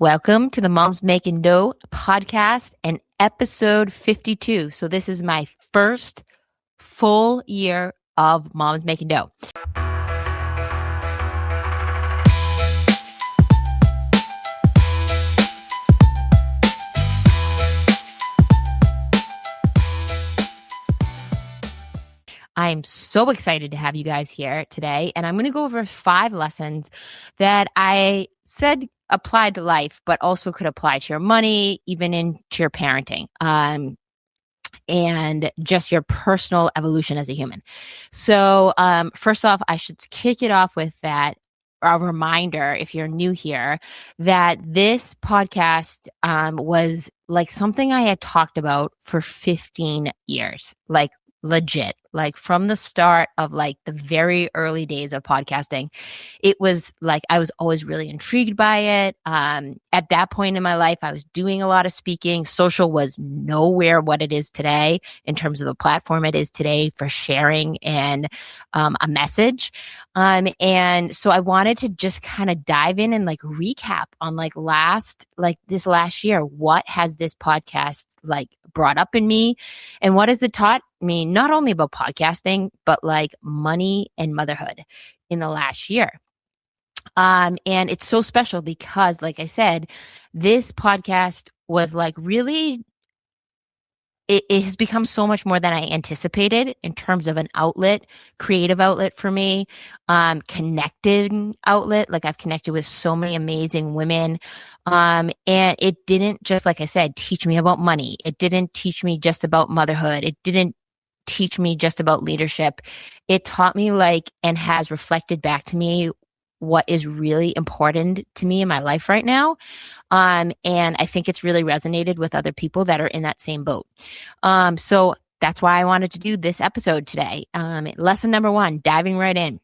Welcome to the Moms Makin Dough podcast and episode 52. So this is my first full year of Moms Makin Dough. I'm so excited to have you guys here today, and I'm going to go over 5 lessons that I said applied to life, but also could apply to your money, even into your parenting, and just your personal evolution as a human. So first off, I should kick it off with that. A reminder, if you're new here, that this podcast was like something I had talked about for 15 years, like legit, like from the start of like the very early days of podcasting. It was like I was always really intrigued by it. At that point in my life, I was doing a lot of speaking. Social was nowhere what it is today in terms of the platform it is today for sharing and a message. And so I wanted to just kind of dive in and like recap on this last year. What has this podcast like brought up in me, and what has it taught me, not only about podcasting, but like money and motherhood in the last year. And it's so special because, like I said, this podcast was like really, it has become so much more than I anticipated in terms of an outlet, creative outlet for me, connected outlet. Like I've connected with so many amazing women. And it didn't just, like I said, teach me about money. It didn't teach me just about motherhood. It didn't teach me just about leadership. It taught me and has reflected back to me what is really important to me in my life right now. And I think it's really resonated with other people that are in that same boat. So that's why I wanted to do this episode today. Lesson number 1, diving right in.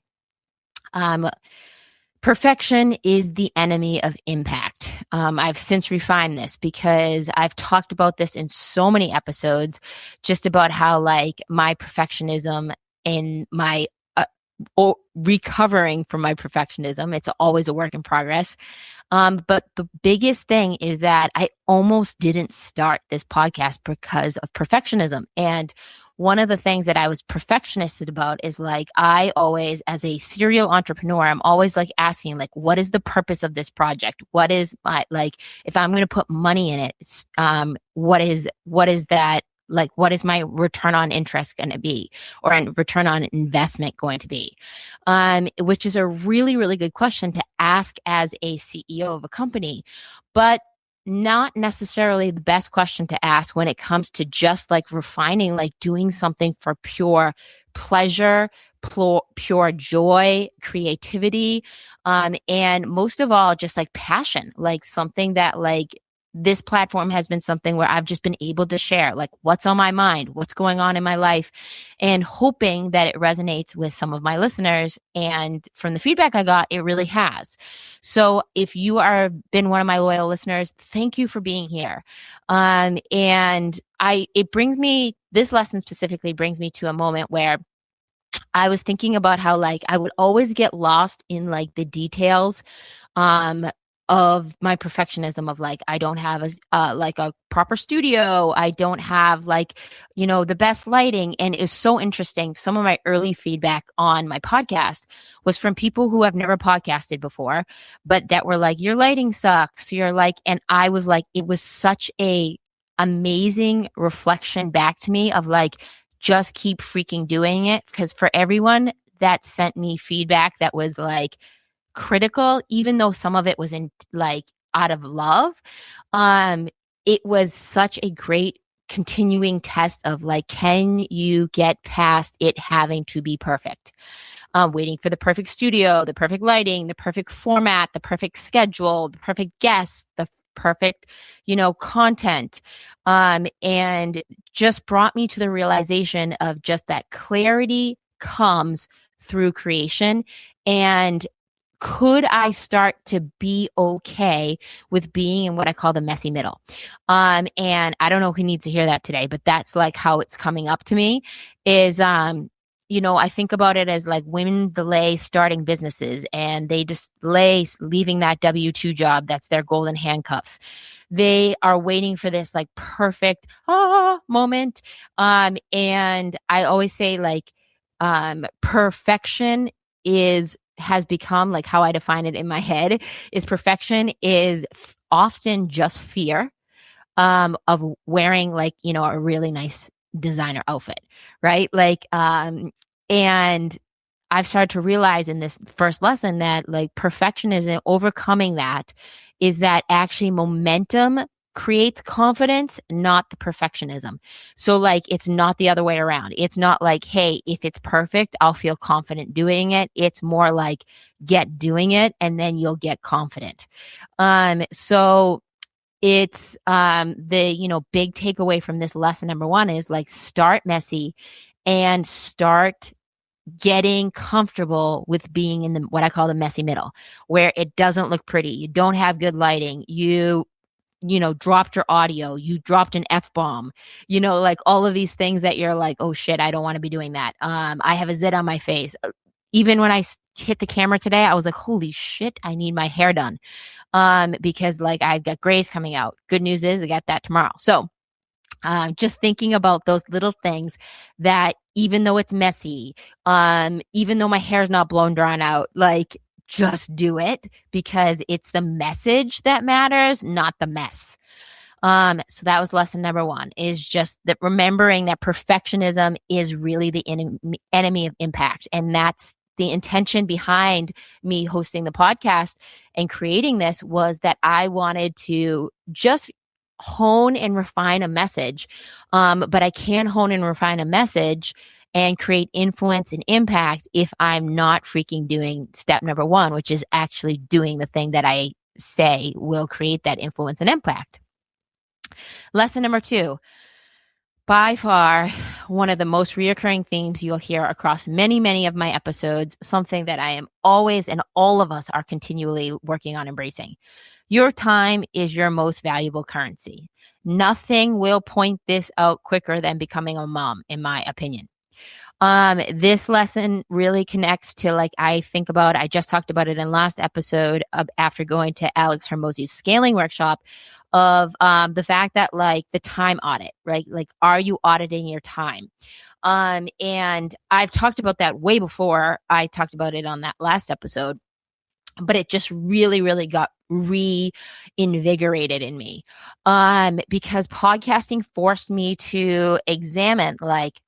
Perfection is the enemy of impact. I've since refined this because I've talked about this in so many episodes, just about how like my perfectionism and my recovering from my perfectionism. It's always a work in progress. But the biggest thing is that I almost didn't start this podcast because of perfectionism. And one of the things that I was perfectionistic about is like, I always, as a serial entrepreneur, I'm always like asking, like, what is the purpose of this project? What is my, like, if I'm going to put money in it, what is that? Like, what is my return on interest going to be, or a return on investment going to be? Which is a really, really good question to ask as a CEO of a company, but not necessarily the best question to ask when it comes to just like refining, like doing something for pure pleasure, pure joy, creativity, and most of all, just like passion, like something that like this platform has been something where I've just been able to share like what's on my mind, what's going on in my life, and hoping that it resonates with some of my listeners. And from the feedback I got, it really has. So if you are been one of my loyal listeners, thank you for being here. This lesson specifically brings me to a moment where I was thinking about how like I would always get lost in like the details, of my perfectionism of like, I don't have a proper studio. I don't have the best lighting. And it was so interesting. Some of my early feedback on my podcast was from people who have never podcasted before, but that were like, your lighting sucks. And I was like, it was such a amazing reflection back to me of like, just keep freaking doing it. Because for everyone that sent me feedback that was like, critical, even though some of it was in like out of love, it was such a great continuing test of like, can you get past it having to be perfect? Waiting for the perfect studio, the perfect lighting, the perfect format, the perfect schedule, the perfect guests, the perfect, content. And just brought me to the realization of just that clarity comes through creation. And could I start to be okay with being in what I call the messy middle? And I don't know who needs to hear that today, but that's like how it's coming up to me is, I think about it as like women delay starting businesses and they just delay leaving that W-2 job. That's their golden handcuffs. They are waiting for this like perfect moment. And I always say like perfection has become like how I define it in my head is perfection is often just fear of wearing like, a really nice designer outfit, right? Like, and I've started to realize in this first lesson that like perfectionism, overcoming that is that actually momentum creates confidence, not the perfectionism. So like it's not the other way around. It's not like, hey, if it's perfect, I'll feel confident doing it. It's more like get doing it and then you'll get confident. So it's the big takeaway from this lesson number one is like start messy and start getting comfortable with being in the what I call the messy middle, where it doesn't look pretty, you don't have good lighting, you dropped your audio, you dropped an F-bomb, like all of these things that you're like, oh shit, I don't want to be doing that. I have a zit on my face. Even when I hit the camera today, I was like, holy shit, I need my hair done. Because like I've got grays coming out. Good news is I got that tomorrow. So just thinking about those little things that even though it's messy, even though my hair's not blown drawn out, like just do it because it's the message that matters, not the mess. So that was lesson number one is just that remembering that perfectionism is really the enemy of impact. And that's the intention behind me hosting the podcast and creating this was that I wanted to just hone and refine a message. But I can't hone and refine a message and create influence and impact if I'm not freaking doing step number one, which is actually doing the thing that I say will create that influence and impact. Lesson number two, by far, one of the most reoccurring themes you'll hear across many, many of my episodes, something that I am always and all of us are continually working on embracing. Your time is your most valuable currency. Nothing will point this out quicker than becoming a mom, in my opinion. This lesson really connects to like I just talked about it in last episode after going to Alex Hermosi's scaling workshop of the fact that like the time audit, right? Like, are you auditing your time? And I've talked about that way before. I talked about it on that last episode, but it just really, really got reinvigorated in me. Because podcasting forced me to examine like,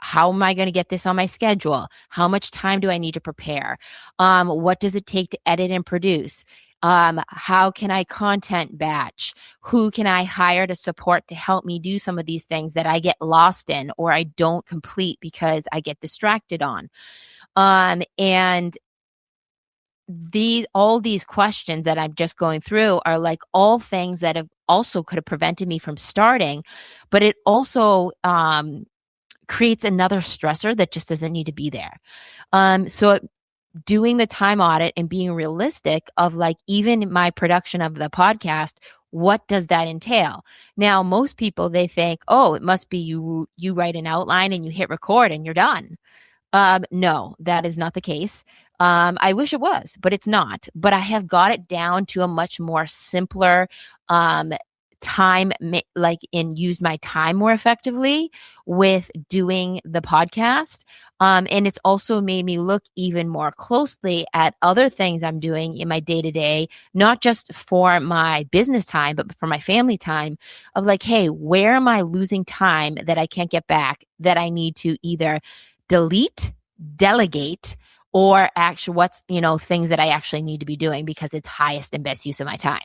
how am I going to get this on my schedule? How much time do I need to prepare? What does it take to edit and produce? How can I content batch? Who can I hire to support to help me do some of these things that I get lost in or I don't complete because I get distracted on? And all these questions that I'm just going through are like all things that have also could have prevented me from starting, but it also creates another stressor that just doesn't need to be there. So doing the time audit and being realistic of like even my production of the podcast, what does that entail? Now, most people, they think, oh, it must be you write an outline and you hit record and you're done. No, that is not the case. I wish it was, but it's not. But I have got it down to a much more simpler time, like and use my time more effectively with doing the podcast. And it's also made me look even more closely at other things I'm doing in my day-to-day, not just for my business time, but for my family time of like, hey, where am I losing time that I can't get back that I need to either delete, delegate, or actually what's, things that I actually need to be doing because it's highest and best use of my time.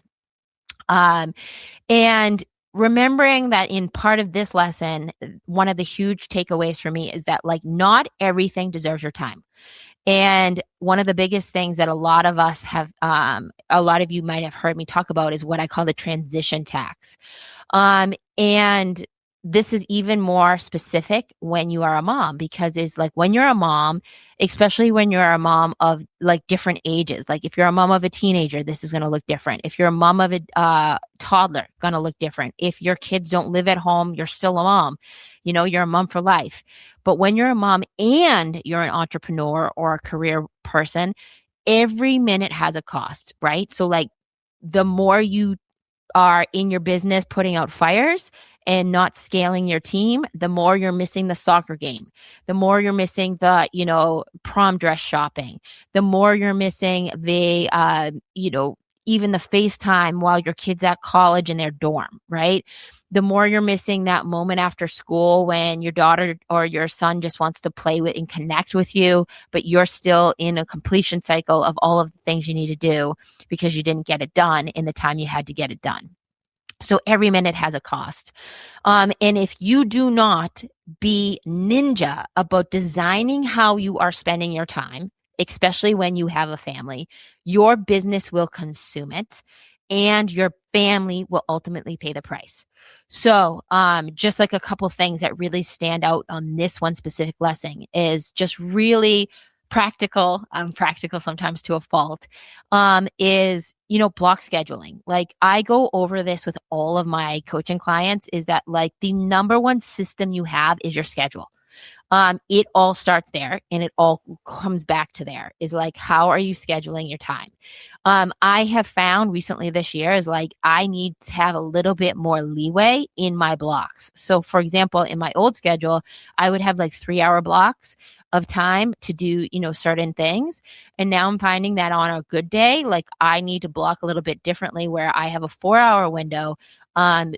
And remembering that in part of this lesson, one of the huge takeaways for me is that like not everything deserves your time. And one of the biggest things that a lot of us have, a lot of you might have heard me talk about is what I call the transition tax. And this is even more specific when you are a mom, because it's like when you're a mom, especially when you're a mom of like different ages, like if you're a mom of a teenager, this is going to look different. If you're a mom of a toddler, going to look different. If your kids don't live at home, you're still a mom. You're a mom for life. But when you're a mom and you're an entrepreneur or a career person, every minute has a cost, right? So like the more you are in your business putting out fires and not scaling your team, the more you're missing the soccer game, the more you're missing the, prom dress shopping, the more you're missing the, even the FaceTime while your kid's at college in their dorm, right? The more you're missing that moment after school when your daughter or your son just wants to play with and connect with you, but you're still in a completion cycle of all of the things you need to do because you didn't get it done in the time you had to get it done. So every minute has a cost. And if you do not be ninja about designing how you are spending your time, especially when you have a family, your business will consume it and your family will ultimately pay the price. So just like a couple things that really stand out on this one specific lesson is just really practical sometimes to a fault, is block scheduling. Like I go over this with all of my coaching clients, is that like the number one system you have is your schedule. It all starts there and it all comes back to there, is like, how are you scheduling your time? I have found recently this year is like, I need to have a little bit more leeway in my blocks. So for example, in my old schedule, I would have like 3-hour blocks of time to do, certain things. And now I'm finding that on a good day, like I need to block a little bit differently where I have a 4-hour window,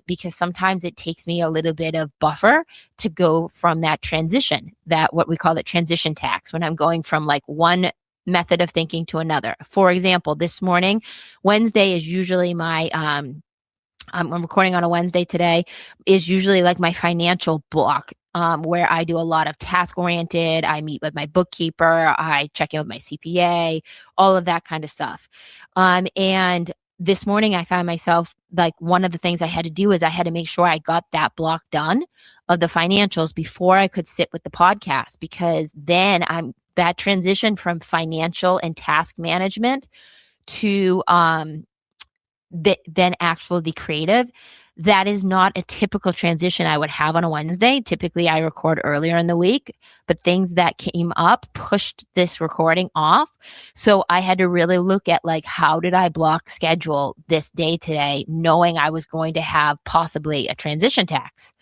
because sometimes it takes me a little bit of buffer to go from that transition, that what we call the transition tax, when I'm going from like one method of thinking to another. For example, this morning, Wednesday is usually my, I'm recording on a Wednesday today, is usually like my financial block, where I do a lot of task oriented. I meet with my bookkeeper, I check in with my CPA, all of that kind of stuff. And this morning I found myself like one of the things I had to do is I had to make sure I got that block done of the financials before I could sit with the podcast, because then that transition from financial and task management to then actually the creative, that is not a typical transition I would have on a Wednesday. Typically I record earlier in the week, but things that came up pushed this recording off. So I had to really look at like, how did I block schedule this day today, knowing I was going to have possibly a transition tax?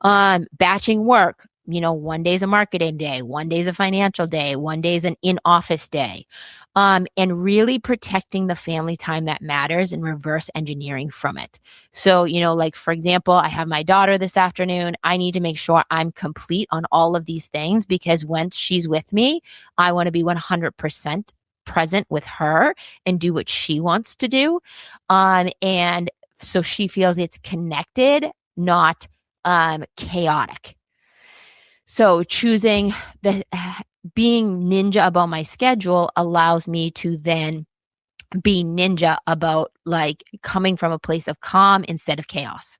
Batching work. One day is a marketing day, one day is a financial day, one day is an in-office day. And really protecting the family time that matters and reverse engineering from it. So, like for example, I have my daughter this afternoon. I need to make sure I'm complete on all of these things, because once she's with me, I want to be 100% present with her and do what she wants to do. And so she feels it's connected, not chaotic. So choosing being ninja about my schedule allows me to then be ninja about like coming from a place of calm instead of chaos.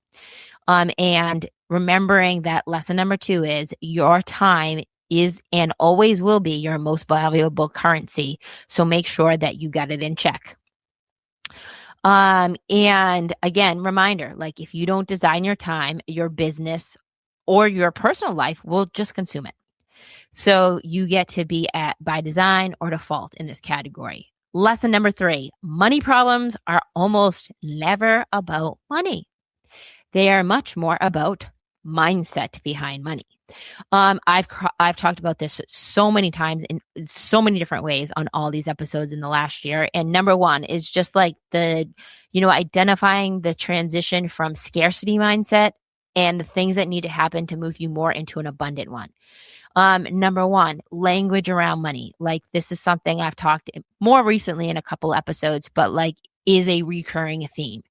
And remembering that lesson number 2 is your time is and always will be your most valuable currency. So make sure that you got it in check. And again, reminder, like if you don't design your time, your business or your personal life will just consume it. So you get to be at by design or default in this category. Lesson number 3, money problems are almost never about money. They are much more about mindset behind money. I've talked about this so many times in so many different ways on all these episodes in the last year. And number 1 is just like identifying the transition from scarcity mindset and the things that need to happen to move you more into an abundant one. Number 1, language around money. Like this is something I've talked more recently in a couple episodes, but like is a recurring theme.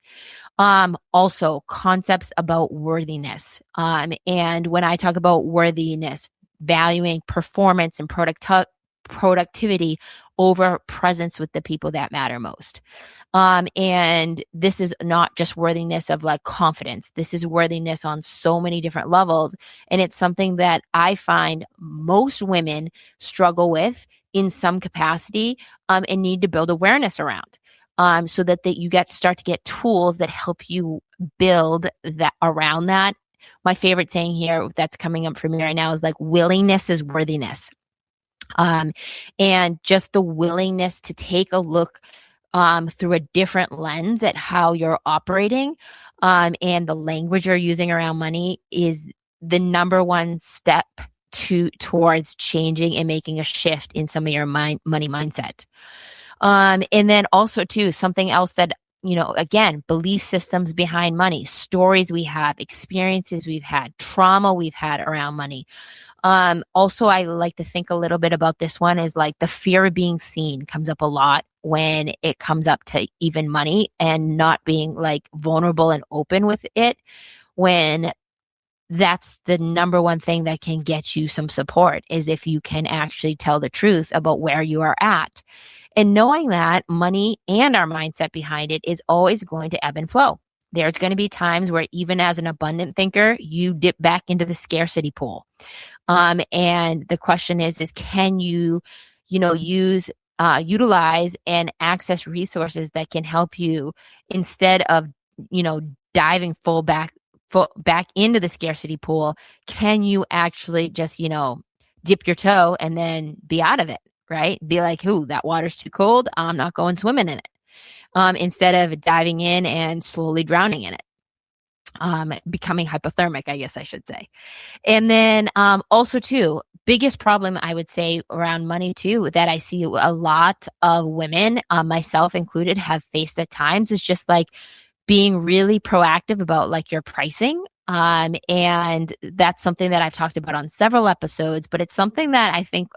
Also concepts about worthiness. And when I talk about worthiness, valuing performance and productivity over presence with the people that matter most. And this is not just worthiness of like confidence. This is worthiness on so many different levels. And it's something that I find most women struggle with in some capacity, and need to build awareness around. So that you start to get tools that help you build that around that. My favorite saying here that's coming up for me right now is like willingness is worthiness. And just the willingness to take a look through a different lens at how you're operating, and the language you're using around money is the number one step towards changing and making a shift in some of your money mindset. And then also too, something else that, again, belief systems behind money, stories we have, experiences we've had, trauma we've had around money. Also, I like to think a little bit about this one is like the fear of being seen comes up a lot when it comes up to even money and not being like vulnerable and open with it, when that's the number one thing that can get you some support, is if you can actually tell the truth about where you are at. And knowing that money and our mindset behind it is always going to ebb and flow. There's going to be times where even as an abundant thinker, you dip back into the scarcity pool. And the question is can you, utilize and access resources that can help you instead of, diving back into the scarcity pool? Can you actually just, dip your toe and then be out of it, right? Be like, ooh, that water's too cold. I'm not going swimming in it. Instead of diving in and slowly drowning in it. Becoming hypothermic, I guess I should say. And then also too, biggest problem I would say around money too, that I see a lot of women, myself included, have faced at times is just like being really proactive about like your pricing. And that's something that I've talked about on several episodes, but it's something that I think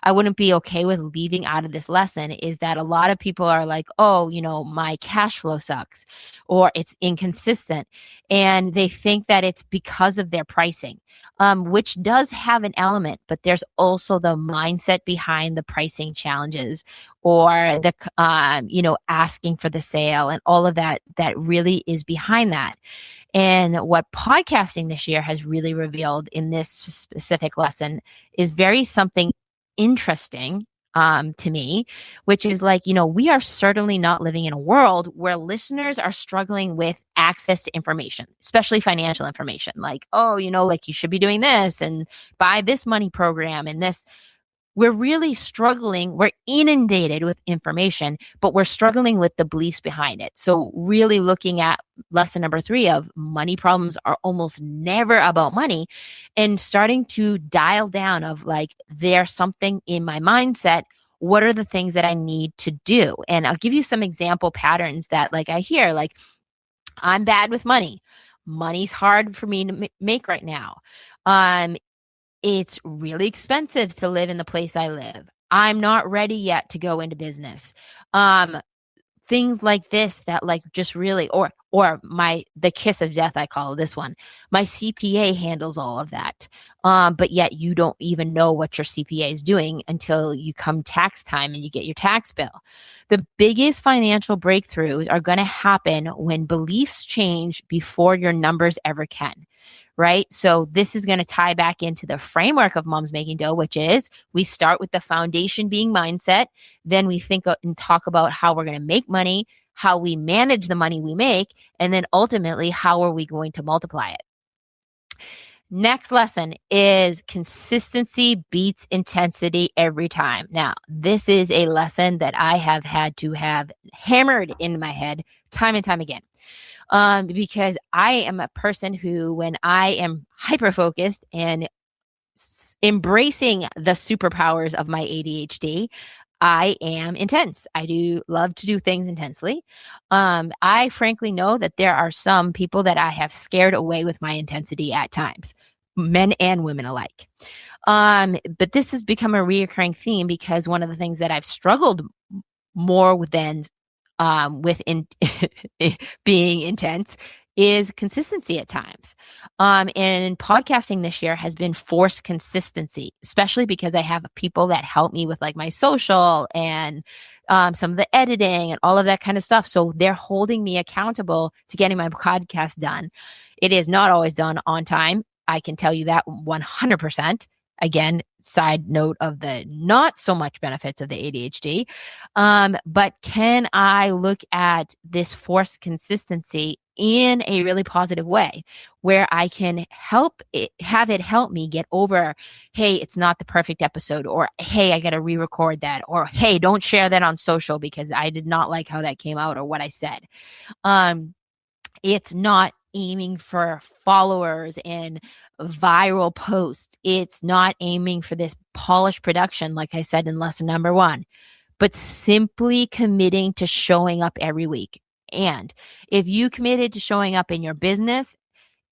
I wouldn't be okay with leaving out of this lesson, is that a lot of people are like, oh, my cash flow sucks or it's inconsistent. And they think that it's because of their pricing, which does have an element, but there's also the mindset behind the pricing challenges or the, asking for the sale and all of that really is behind that. And what podcasting this year has really revealed in this specific lesson is very something interesting to me, which is like, we are certainly not living in a world where listeners are struggling with access to information, especially financial information. Like, oh, like you should be doing this and buy this money program and this. We're really struggling. We're inundated with information, but we're struggling with the beliefs behind it. So really looking at lesson number 3 of money problems are almost never about money, and starting to dial down of like, there's something in my mindset. What are the things that I need to do? And I'll give you some example patterns that like I hear, like, I'm bad with money. Money's hard for me to make right now. It's really expensive to live in the place I live. I'm not ready yet to go into business. Things like this that like just really, or the kiss of death, I call this one. My CPA handles all of that. But yet you don't even know what your CPA is doing until you come tax time and you get your tax bill. The biggest financial breakthroughs are going to happen when beliefs change before your numbers ever can. Right? So this is going to tie back into the framework of Moms Making Dough, which is we start with the foundation being mindset. Then we think and talk about how we're going to make money, how we manage the money we make, and then ultimately, how are we going to multiply it? Next lesson is consistency beats intensity every time. Now, this is a lesson that I have had to have hammered in my head time and time again. Because I am a person who, when I am hyper-focused and embracing the superpowers of my ADHD, I am intense. I do love to do things intensely. I frankly know that there are some people that I have scared away with my intensity at times, men and women alike. But this has become a reoccurring theme because one of the things that I've struggled more with being intense is consistency at times. And podcasting this year has been forced consistency, especially because I have people that help me with like my social and some of the editing and all of that kind of stuff. So they're holding me accountable to getting my podcast done. It is not always done on time. I can tell you that 100%. Again, side note of the not so much benefits of the ADHD. But can I look at this forced consistency in a really positive way where I can have it help me get over, hey, it's not the perfect episode, or hey, I got to re-record that, or hey, don't share that on social because I did not like how that came out or what I said. It's not aiming for followers and viral posts. It's not aiming for this polished production, like I said in lesson number 1, but simply committing to showing up every week. And if you committed to showing up in your business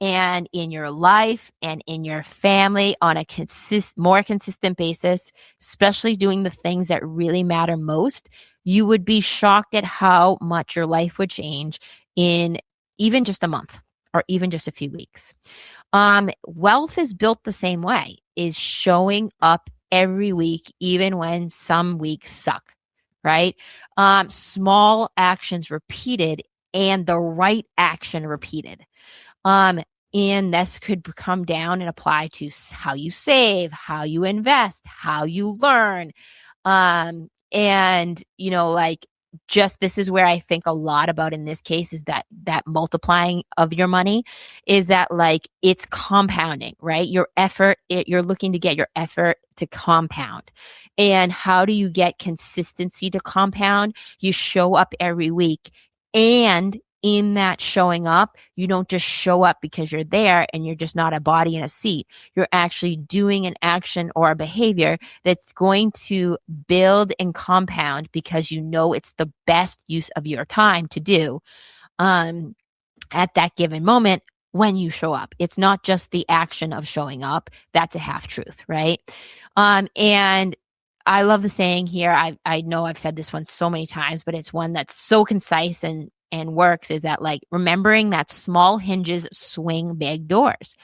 and in your life and in your family on a more consistent basis, especially doing the things that really matter most, you would be shocked at how much your life would change in even just a month or even just a few weeks. Wealth is built the same way, is showing up every week, even when some weeks suck, right? Small actions repeated and the right action repeated. And this could come down and apply to how you save, how you invest, how you learn. And, you know, like, just this is where I think a lot about in this case is that multiplying of your money is that like it's compounding, right? Your effort, you're looking to get your effort to compound. And how do you get consistency to compound? You show up every week, and in that showing up, you don't just show up because you're there and you're just not a body in a seat. You're actually doing an action or a behavior that's going to build and compound because you know it's the best use of your time to do at that given moment when you show up. It's not just the action of showing up. That's a half truth, right? And I love the saying here. I know I've said this one so many times, but it's one that's so concise and works, is that like remembering that small hinges swing big doors.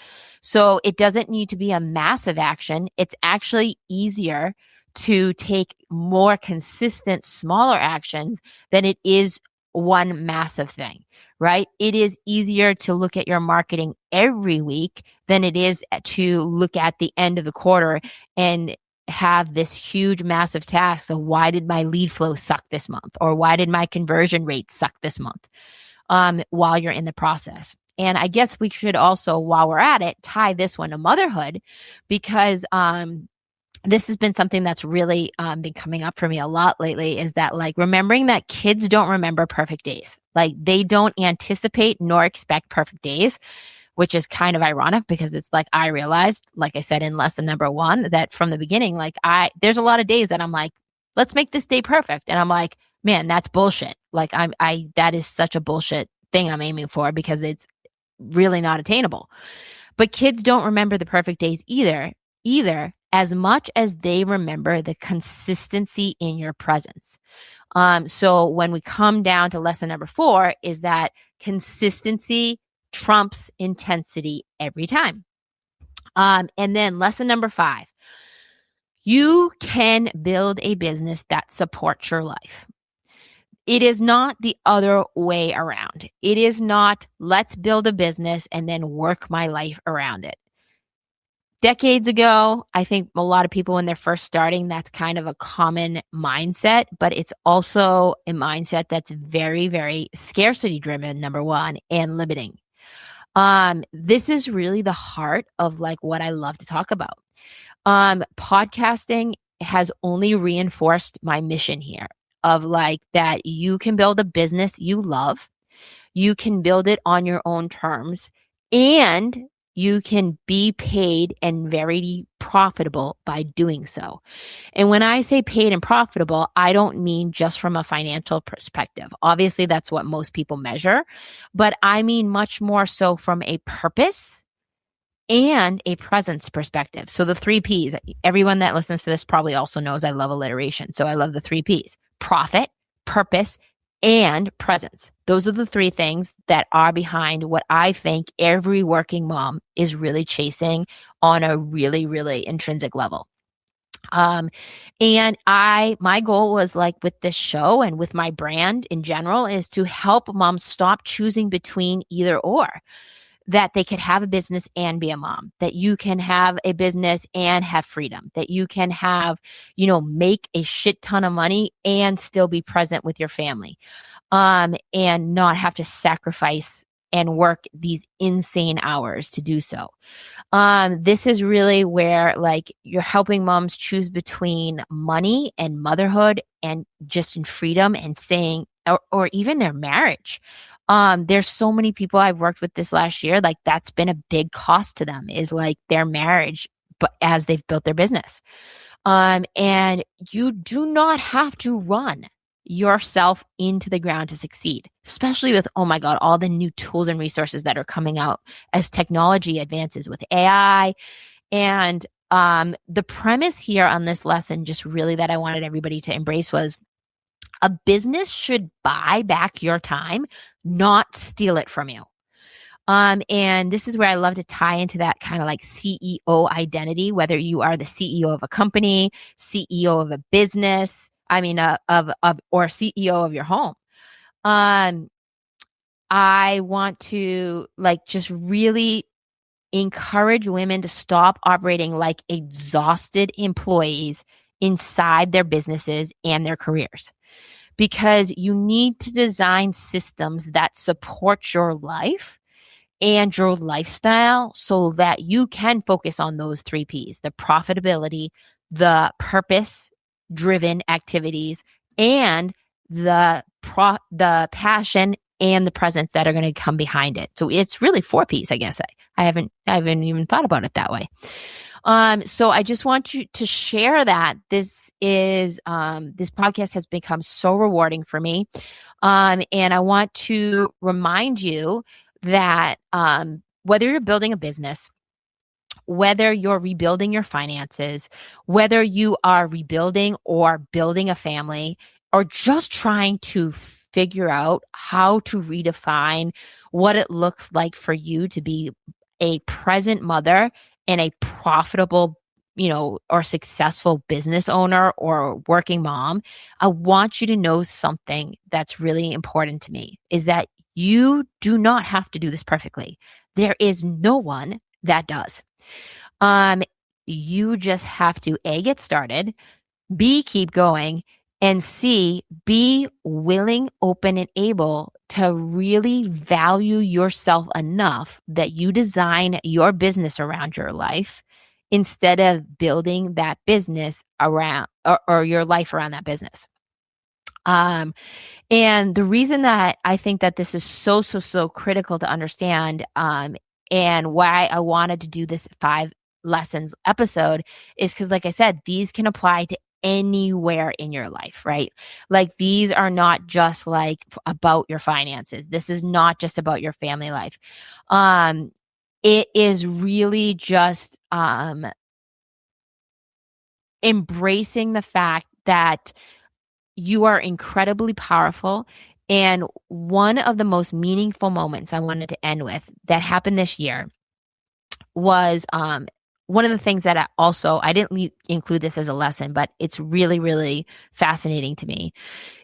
So it doesn't need to be a massive action. It's actually easier to take more consistent, smaller actions than it is one massive thing, right? It is easier to look at your marketing every week than it is to look at the end of the quarter and have this huge, massive task. So why did my lead flow suck this month? Or why did my conversion rate suck this month? While you're in the process. And I guess we should also, while we're at it, tie this one to motherhood, because this has been something that's really been coming up for me a lot lately, is that like remembering that kids don't remember perfect days. Like they don't anticipate nor expect perfect days, which is kind of ironic because it's like I realized, like I said in lesson number 1, that from the beginning, like there's a lot of days that I'm like, let's make this day perfect. And I'm like, man, that's bullshit. Like that is such a bullshit thing I'm aiming for because it's really not attainable. But kids don't remember the perfect days either, as much as they remember the consistency in your presence. So when we come down to lesson number 4 is that consistency trumps intensity every time. And then lesson number 5, you can build a business that supports your life. It is not the other way around. It is not, let's build a business and then work my life around it. Decades ago, I think a lot of people when they're first starting, that's kind of a common mindset, but it's also a mindset that's very, very scarcity driven, number 1, and limiting. This is really the heart of like what I love to talk about. Podcasting has only reinforced my mission here of like that you can build a business you love, you can build it on your own terms, and you can be paid and very profitable by doing so. And when I say paid and profitable, I don't mean just from a financial perspective. Obviously, that's what most people measure, but I mean much more so from a purpose and a presence perspective. So the 3 Ps, everyone that listens to this probably also knows I love alliteration. So I love the 3 Ps: profit, purpose, and presence. Those are the three things that are behind what I think every working mom is really chasing on a really, really intrinsic level. Um, and my goal was like with this show and with my brand in general is to help moms stop choosing between either or, that they could have a business and be a mom, that you can have a business and have freedom, that you can have, make a shit ton of money and still be present with your family, and not have to sacrifice and work these insane hours to do so. This is really where like you're helping moms choose between money and motherhood and just in freedom and saying, or even their marriage. There's so many people I've worked with this last year, like that's been a big cost to them is like their marriage, but as they've built their business. And you do not have to run yourself into the ground to succeed, especially with, oh my God, all the new tools and resources that are coming out as technology advances with AI. And the premise here on this lesson, just really that I wanted everybody to embrace was a business should buy back your time, not steal it from you. And this is where I love to tie into that kind of like CEO identity, whether you are the CEO of a company, CEO of a business, or CEO of your home. I want to like just really encourage women to stop operating like exhausted employees inside their businesses and their careers, because you need to design systems that support your life and your lifestyle so that you can focus on those three P's: the profitability, the purpose driven activities, and the passion and the presence that are going to come behind it. So it's really four P's, I guess. I haven't even thought about it that way. So I just want you to share that this podcast has become so rewarding for me. And I want to remind you that whether you're building a business, whether you're rebuilding your finances, whether you are rebuilding or building a family, or just trying to figure out how to redefine what it looks like for you to be a present mother and a profitable, or successful business owner or working mom, I want you to know something that's really important to me is that you do not have to do this perfectly. There is no one that does. You just have to A, get started, B, keep going, and C, be willing, open, and able to really value yourself enough that you design your business around your life instead of building that business around or your life around that business. And the reason that I think that this is so critical to understand, and why I wanted to do this 5 lessons episode is because, like I said, these can apply to anywhere in your life, right? Like these are not just like about your finances. This is not just about your family life. It is really just embracing the fact that you are incredibly powerful. And one of the most meaningful moments I wanted to end with that happened this year was one of the things that I didn't include this as a lesson, but it's really, really fascinating to me,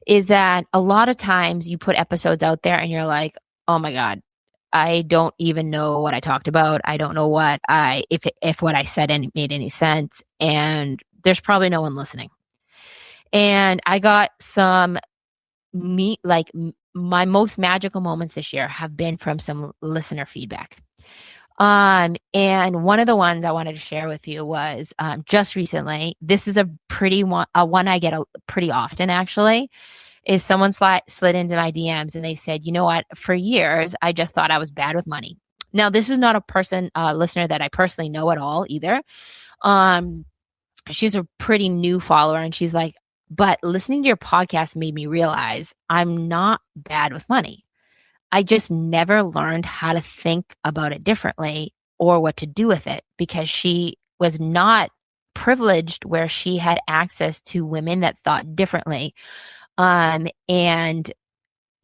is that a lot of times you put episodes out there and you're like, oh my God, I don't even know what I talked about. I don't know if what I said made any sense. And there's probably no one listening. And I got my most magical moments this year have been from some listener feedback. And one of the ones I wanted to share with you was just recently. This is a one I get pretty often, actually, is someone slid into my DMs and they said, you know what, for years, I just thought I was bad with money. Now, this is not a listener that I personally know at all either. She's a pretty new follower and she's like, but listening to your podcast made me realize I'm not bad with money. I just never learned how to think about it differently or what to do with it because she was not privileged where she had access to women that thought differently. And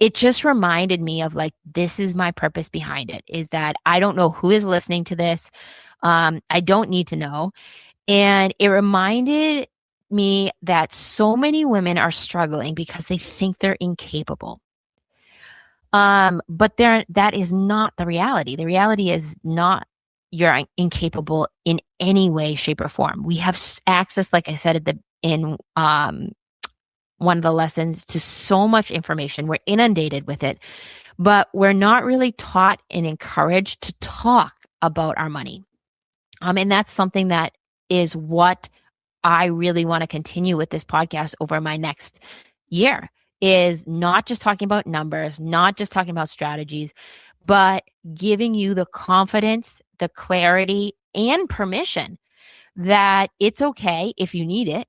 it just reminded me of like, this is my purpose behind it, is that I don't know who is listening to this. I don't need to know. And it reminded me that so many women are struggling because they think they're incapable. But that is not the reality. The reality is not you're incapable in any way, shape, or form. We have access, like I said in one of the lessons, to so much information. We're inundated with it, but we're not really taught and encouraged to talk about our money. And that's something that is what I really want to continue with this podcast over my next year, is not just talking about numbers, not just talking about strategies, but giving you the confidence, the clarity, and permission that it's okay if you need it.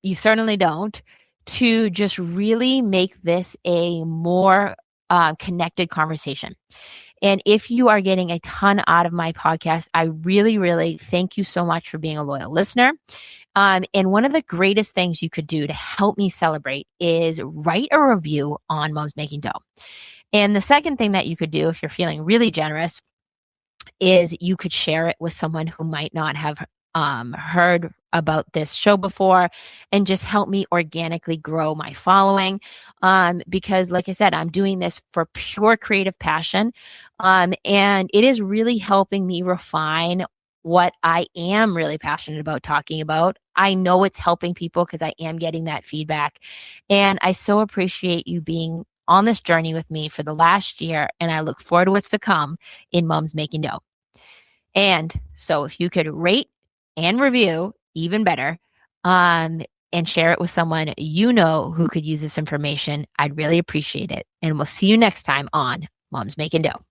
You certainly don't, to just really make this a more connected conversation. And if you are getting a ton out of my podcast, I really, really thank you so much for being a loyal listener. And one of the greatest things you could do to help me celebrate is write a review on Moms Making Dough. And the second thing that you could do, if you're feeling really generous, is you could share it with someone who might not have heard about this show before, and just help me organically grow my following. Because like I said, I'm doing this for pure creative passion. And it is really helping me refine what I am really passionate about talking about. I know it's helping people because I am getting that feedback. And I so appreciate you being on this journey with me for the last year. And I look forward to what's to come in Moms Making Dough. And so if you could rate and review, even better, and share it with someone you know who could use this information, I'd really appreciate it. And we'll see you next time on Moms Making Dough.